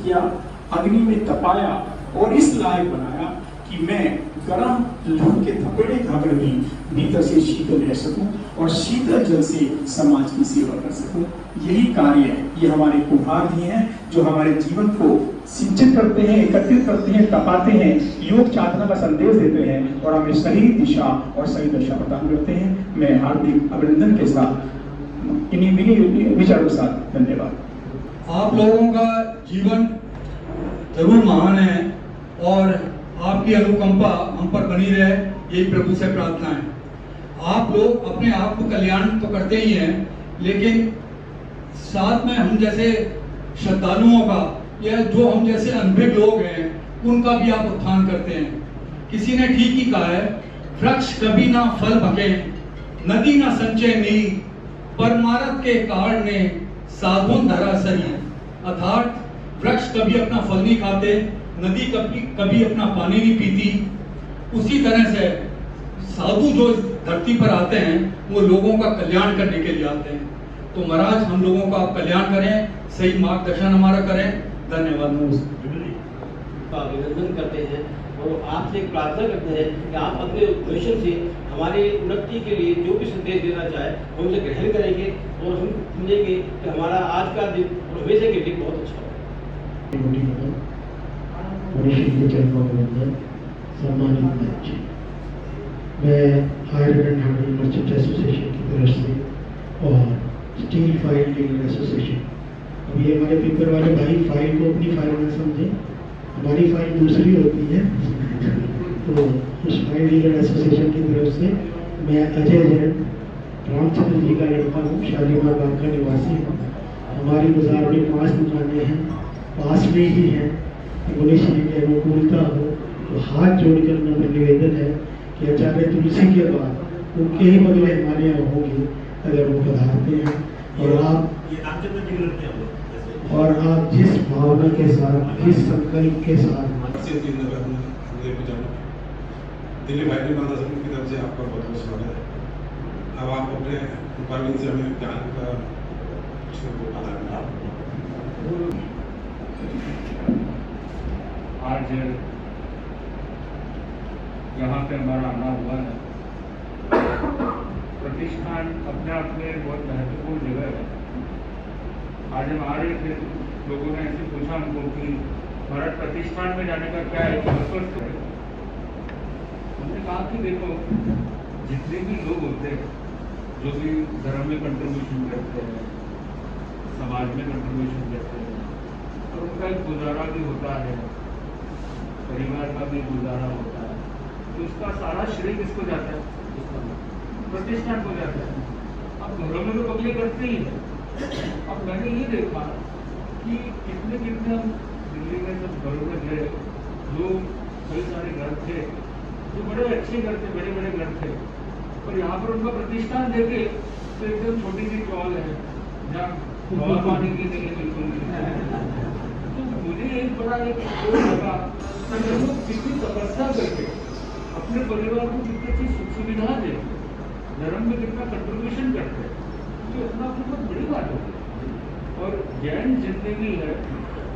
किया, अग्नि में तपाया और इस लायक बनाया कि मैं गर्म लहू के थपेड़े खाकर भी भीतर से शीतल रह सकूं और शीतल जल से समाज की सेवा कर सकूं। यही कार्य है, ये हमारे कुम्हार ही हैं जो हमारे जीवन को सिंचित करते हैं, एकत्रित करते हैं, तपाते हैं, योग साधना का संदेश देते हैं और हमें सही दिशा और सही दशा प्रदान करते हैं। मैं हार्दिक अभिनंदन के साथ इन्हीं विचारों के साथ धन्यवाद। आप लोगों का जीवन जरूर महान है और आपकी अनुकंपा हम पर बनी रहे, यही प्रभु से प्रार्थना है। आप लोग अपने आप को कल्याण तो करते ही हैं, लेकिन साथ में हम जैसे श्रद्धालुओं का या जो हम जैसे अनभिज्ञ लोग हैं उनका भी आप उत्थान करते हैं। किसी ने ठीक ही कहा है, वृक्ष कभी ना फल भके, नदी ना संचय नी, परमारथ के कारण ने साधुन धरा सही। अर्थात वृक्ष कभी अपना फल नहीं खाते, नदी कभी अपना पानी नहीं पीती। उसी तरह से साधु जो इस धरती पर आते हैं वो लोगों का कल्याण करने के लिए आते हैं। तो महाराज हम लोगों का आप कल्याण करें, सही मार्गदर्शन हमारा करें। धन्यवाद। अभिनंदन करते हैं और आपसे प्रार्थना करते हैं कि आप अपने क्वेश्चन से हमारी उन्नति के लिए जो भी संदेश देना चाहे हम उसे ग्रहण करेंगे और हम समझेंगे कि हमारा आज का दिन और हमेशा के दिन बहुत अच्छा होगा। सम्मानित मंच, मैं iron and hardware merchant association की तरफ से और स्टील फाइल डीलर एसोसिएशन, अब ये हमारे पेपर वाले भाई फाइल को अपनी फाइल में समझें, हमारी फाइल दूसरी होती है। तो उस फाइल डीलर एसोसिएशन की तरफ से मैं अजय जैन रामचंद्र जी का लड़का हूँ, शालीमार बाग का निवासी हूँ। हमारी बाजार में 5 दुकानें हैं, पास में ही हैं। गणेश जी की अनुकूलता हो तो हाथ जोड़कर मेरा निवेदन है कि आचार्य तुलसी के बाद उनके ही बगले हमारे यहाँ होंगे अगर वो पधारते हैं और आप जिस भावना के साथ, जिस संकल्प के साथ दिल्ली भाई की तरफ से आपका बहुत बहुत स्वागत है। अब आप अपने उपार्जन से हमें ज्ञान का आज यहाँ पे हमारा आना हुआ है। प्रतिष्ठान अपने आप में बहुत महत्वपूर्ण जगह है। आज हम आ रहे थे, लोगों ने ऐसे पूछा हमको कि भारत प्रतिष्ठान में जाने का क्या है, हमने कहा कि देखो जितने भी लोग होते हैं जो भी धर्म में कंट्रीब्यूशन करते हैं, समाज में कंट्रीब्यूशन करते हैं और उनका एक गुजारा भी होता है, परिवार का भी गुजारा होता है, तो उसका सारा श्रेय किसको जाता है? प्रतिष्ठान को जाता है। अब घरों में तो पब्लिक करते ही है। अब मैंने ये देखा कि कितने कितने हम दिल्ली में सब घरों में गए, जो कई सारे घर थे जो बड़े अच्छे घर थे, बड़े बड़े घर थे, और यहाँ पर उनका प्रतिष्ठान देखे तो एकदम छोटी सी चौल है जहाँ हवा पानी की नहीं है बिल्कुल नहीं। तो मुझे एक बड़ा एक लगा कि लोग कितनी तपस्या करके अपने परिवार को कितनी अच्छी सुख सुविधा दे, धर्म में कितना कंट्रीब्यूशन करते हैं, तो इतना बहुत बड़ी बात होती है। और जैन जिंदगी है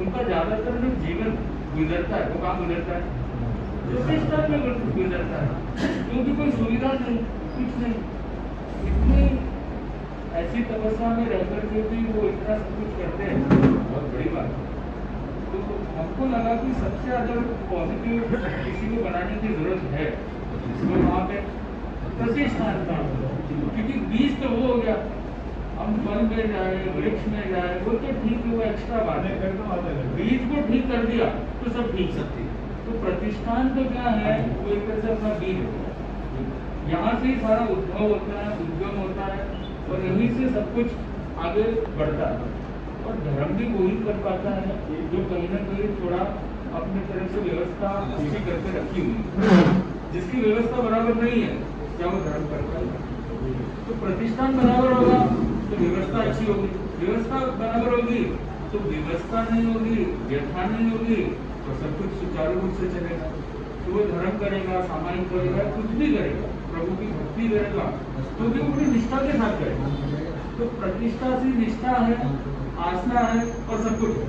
उनका ज्यादातर जो जीवन गुजरता है वो कहाँ गुजरता है? प्रतिष्ठान में गुजरता है, क्योंकि कोई सुविधा नहीं, कुछ नहीं। इतनी ऐसी तपस्या में रहकर के भी वो इतना सब कुछ करते हैं, बहुत बड़ी बात है। तो हमको लगा कि सबसे अगर पॉजिटिव किसी को बनाने की जरूरत है तो वहाँ पे प्रतिष्ठान का, क्योंकि बीज तो वो हो गया, हम फल में जाए, वृक्ष में जाए, वो तो ठीक है, वो एक्स्ट्रा बात है। बीज को ठीक कर दिया तो सब ठीक सकती है। तो प्रतिष्ठान तो क्या है, वो एक तरह से अपना बीज है, यहाँ से ही सारा उद्भव होता है, उद्गम होता है और यहीं से सब कुछ आगे बढ़ता है। और धर्म भी वही कर पाता है जो कहीं ना कहीं थोड़ा अपने तरह से व्यवस्था उसी करके रखी हुई है। जिसकी व्यवस्था बराबर नहीं है क्या वो धर्म कर पाएगा? तो प्रतिष्ठान बराबर होगा तो व्यवस्था अच्छी होगी, व्यवस्था बराबर होगी तो व्यवस्था नहीं होगी, व्यथा नहीं होगी तो सब कुछ सुचारू रूप से चलेगा। तो वो धर्म करेगा, सामाजिक करेगा, कुछ भी करेगा, प्रभु की भक्ति करेगा तो भी वो निष्ठा के साथ करेगा। तो प्रतिष्ठा से निष्ठा है, आस्था है और सब कुछ है।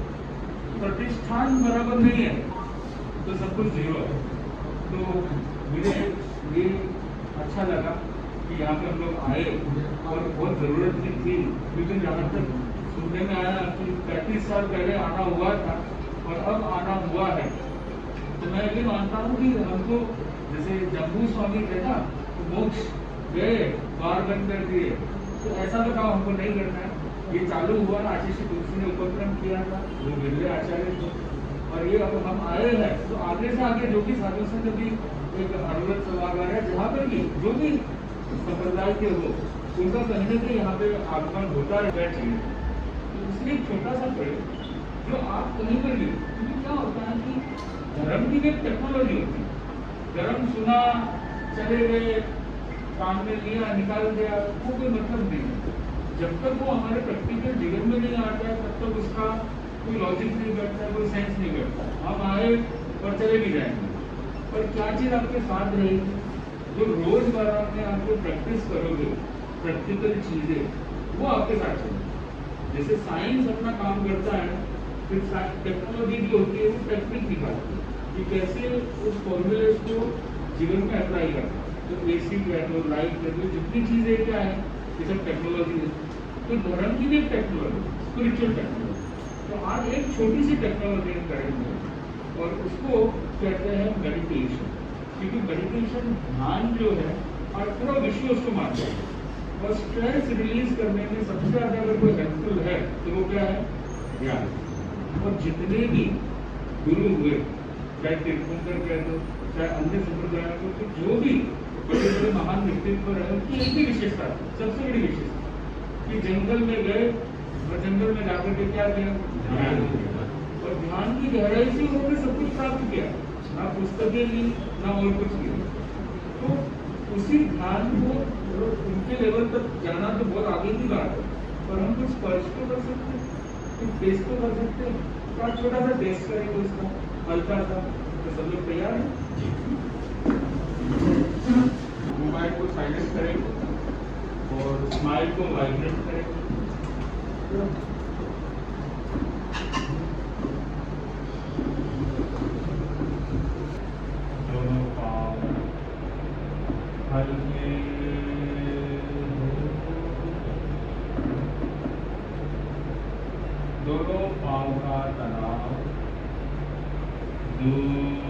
प्रतिष्ठान बराबर नहीं है तो सब कुछ जीरो है। तो मुझे ये अच्छा लगा कि यहाँ पे हम लोग आए और बहुत ज़रूरत भी थी, क्योंकि जहाँ तक सुनने में आया कि 35 साल पहले आना हुआ था और अब आना हुआ है। तो मैं ये मानता हूँ कि हमको जैसे जम्बू स्वामी थे ना, तो मोक्ष गए, द्वार बंद कर दिए, तो ऐसा तो काम हमको नहीं करना है। ये चालू हुआ, आशीष तुलसी ने उपक्रम किया था, वो बिरले आचार्य थे, और ये अब हम आए हैं तो आगे से आगे जो भी साधु संत भी एक हरवत सभागार है, जहाँ पर भी जो भी संप्रदाय के हो, उनका कहीं ना कहीं यहाँ पे आगमन होता रहना चाहिए। तो इसलिए एक छोटा सा प्रयोग जो आप कहीं पर भी, क्योंकि क्या होता है कि धर्म की एक टेक्नोलॉजी होती है, धर्म सुना, चले गए, काम में लिया, निकाल दिया, वो कोई मतलब नहीं है। जब तक वो हमारे प्रैक्टिकल जीवन में नहीं आता है, तब तक उसका कोई लॉजिक नहीं बैठता, कोई सेंस नहीं बैठता। हम आए और चले भी जाएंगे, पर क्या चीज़ आपके साथ रहेगी? जो रोजमर्रा में आपको प्रैक्टिस करोगे, प्रैक्टिकल चीज़ें, वो आपके साथ चलेगी। जैसे साइंस अपना काम करता है, फिर टेक्नोलॉजी भी होती है, वो टेक्निक निकालती है कि कैसे उस फॉर्मूले को जीवन में अप्लाई करना है। तो बेसिक है, तो लाइट है, तो जितनी चीज़ें क्या है, ये सब टेक्नोलॉजी है। तो धर्म की भी एक टेक्नोलॉजी, स्पिरिचुअल टेक्नोलॉजी। तो आज एक छोटी सी टेक्नोलॉजी करेंगे और उसको कहते हैं मेडिटेशन, क्योंकि मेडिटेशन ध्यान जो है और पूरा विश्व उसको मानता है, और स्ट्रेस रिलीज करने में सबसे ज़्यादा अगर कोई हेल्पफुल है तो वो क्या है? ध्यान। और जितने भी गुरु हुए, चाहे तीर्थंकर कह दो, चाहे अन्य संप्रदायों को, तो जो भी बड़े बड़े महान व्यक्तित्व रहे, उनकी एक ही विशेषता, सबसे बड़ी विशेषता, कि जंगल में गए और जंगल में जाकर के क्या किया? ध्यान किया। और ध्यान की गहराई से उन्होंने सब कुछ प्राप्त किया, ना पुस्तकें ली, ना और कुछ किया। तो उसी ध्यान को उनके लेवल तक जाना तो बहुत आगे की बात है, पर हम कुछ स्पर्श तो कर सकते हैं, कुछ टेस्ट तो कर सकते हैं। तो आप छोटा सा टेस्ट करेंगे उसका, हल्का सा, तो सब लोग तैयार हैं? मोबाइल को साइलेंट करेंगे और स्माइल को वाइब्रेट करेंगे। दोनों पाँव हल्के, दोनों पाँव का तनाव दूर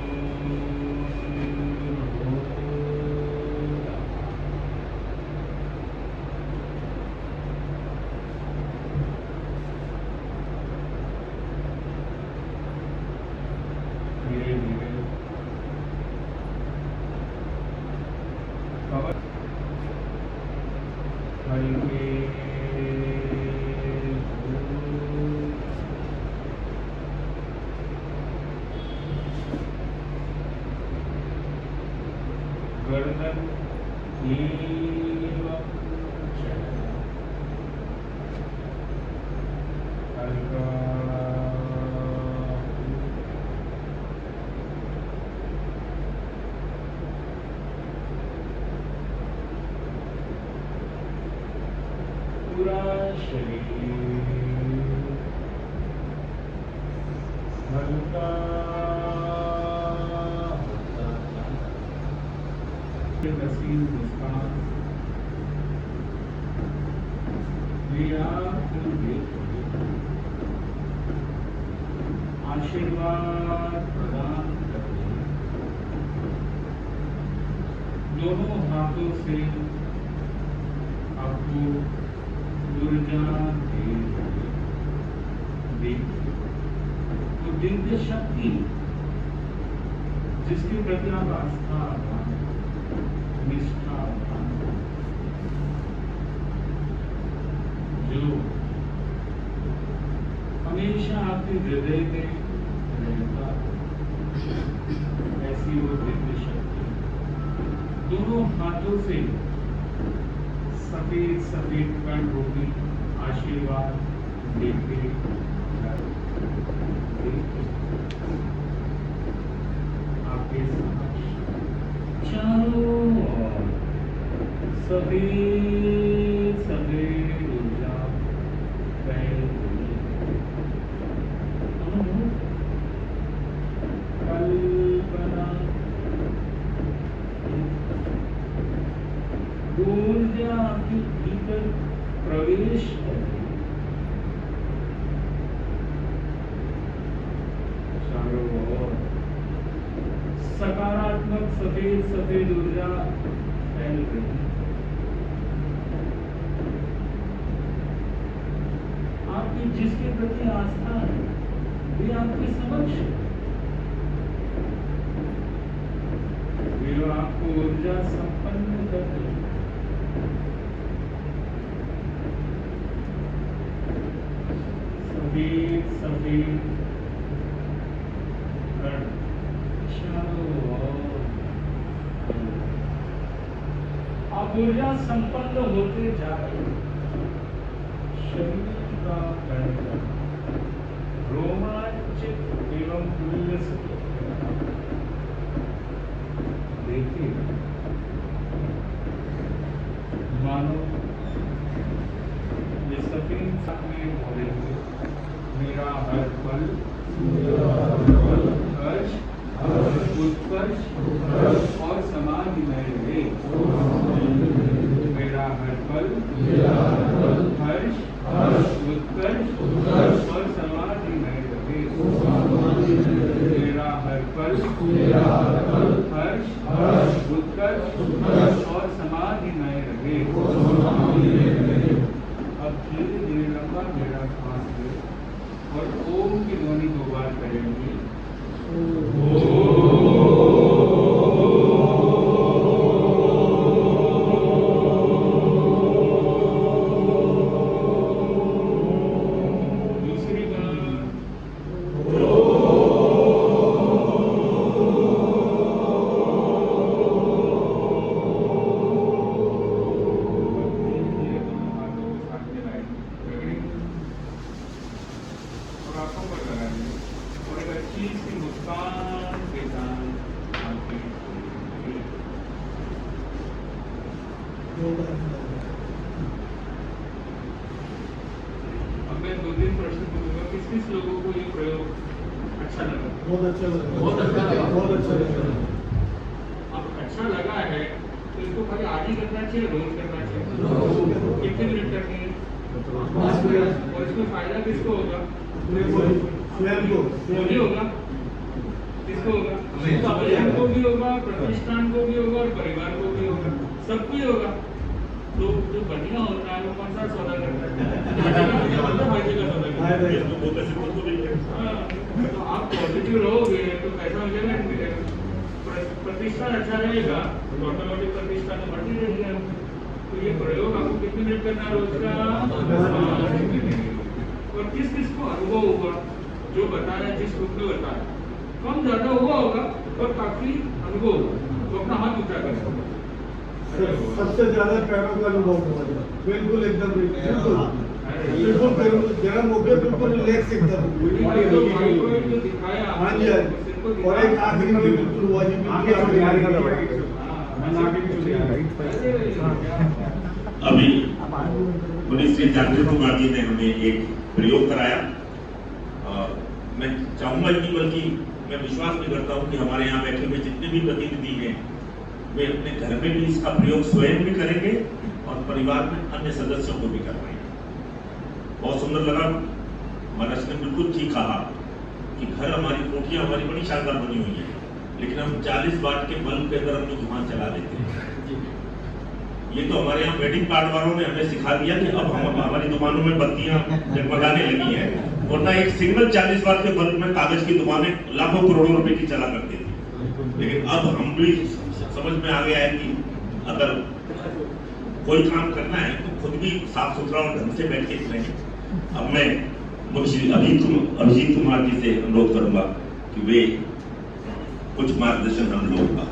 धीरे धीरे कवर हल्के गर्दन एवं चेहरा हल्का पूरा शरीर हल्का नसीब मुस्कान लिया, आशीर्वाद प्रदान करते, दोनों हाथों से आपको ऊर्जा दे, तो दिव्य शक्ति जिसके प्रति आप आस्था, निष्ठा, जो हमेशा आपके हृदय में रहता, ऐसी वो दिव्य शक्ति दोनों हाथों से सफेद सफेद पैंट होगी, आशीर्वाद देते आपके समक्ष चारों ओर सफेद सफेद ऊर्जा फैल रही है। वो ऊर्जा आपके भीतर प्रवेश कर रही है। चारों ओर सकारात्मक सफेद सफेद ऊर्जा फैल रही है। आपकी जिसके प्रति आस्था है वे आपके समक्ष है। वे आपको ऊर्जा संपन्न कर रही है। सफेद सफेद आप ऊर्जा संपन्न होते जा रहे हैं। शरीर का कंठ रोमांचित एवं उल्लसित देखिए, मानो ये सफेद सपने बोलेंगे, मेरा हर पल हर्ष उत्कर्ष और समाधि में रहे। मेरा हर पल हर्ष उत्कर्ष और समाधि में रहे। मेरा हर पल हर्ष उत्कर्ष और समाधि में रहे। अब धीरे धीरे लंबा गहरा सांस ले और ओम की ध्वनि 2 बार करेंगे। दूसरी बार और आंखों पर लगाएंगे और एक अच्छी सी मुस्कान के साथ आंखें खोलेंगे। अब मैं 2-3 प्रश्न पूछूंगा, किस किस लोगों को ये प्रयोग अच्छा लगा? बहुत अच्छा लगा। बहुत अच्छा लगा। बहुत अच्छा लगा। अब अच्छा लगा है तो इसको खाली आज ही करना चाहिए, रोज करना चाहिए? कितने मिनट करनी है? और इसमें फायदा किसको होगा? स्वयं को मुझे होगा, किसको होगा? स्वयं को भी होगा, प्रतिष्ठान को भी होगा और परिवार को भी होगा, सबको ही होगा। तो जो बढ़िया होता है वो कौन सा सौदा करता है? फायदे का सौदा करता है। तो आप पॉजिटिव रहोगे तो पैसा मिलेगा। प्रतिष्ठान अच्छा रहेगा तो ऑटोमेटिक प्रतिष्ठान तो बढ़ती रहेगी। तो ये प्रयोग आपको कितने मिनट करना है रोज का? और किस किस को अनुभव होगा जो बता रहे हैं, जिस ग्रुप में बता रहे कम ज्यादा हुआ होगा और काफी अनुभव होगा तो अपना हाथ ऊंचा करें। सबसे ज्यादा पैरों का अनुभव हुआ है। बिल्कुल एकदम बिल्कुल गर्म हो गया, बिल्कुल रिलैक्स एकदम। जो दिखाया हाँ जी, और एक आखिरी में बिल्कुल हुआ जी, अभी पुलिस श्री जागृत कुमार जी ने हमें एक प्रयोग कराया। मैं चाहूंगा कि बल्कि मैं विश्वास भी करता हूं कि हमारे यहाँ बैठे हुए जितने भी प्रतिनिधि हैं वे अपने घर में भी इसका प्रयोग स्वयं भी करेंगे और परिवार में अन्य सदस्यों को भी करवाएंगे। बहुत सुंदर लगा। मनस ने बिल्कुल ठीक कहा कि घर हमारी कोठियां हमारी बड़ी शानदार बनी हुई है, लेकिन हम 40 वाट के बल्ब के अंदर हम लोग धुआं चला देते हैं। ये तो हमारे यहाँ वेडिंग कार्ड वालों ने हमें सिखा दिया कि अब हम हमारी दुकानों में बत्तियां जगमगाने लगी हैं, वरना एक सिंगल 40 वाट के बल्ब में कागज की दुकानें लाखों करोड़ों रुपए की चला करती थी। लेकिन अब हम भी समझ में आ गया है कि अगर कोई काम करना है तो खुद भी साफ सुथरा और ढंग से बैठ के करें। अब मैं मुझे अभिजीत कुमार जी से अनुरोध करूंगा कि वे कुछ मार्गदर्शन हम लोगों का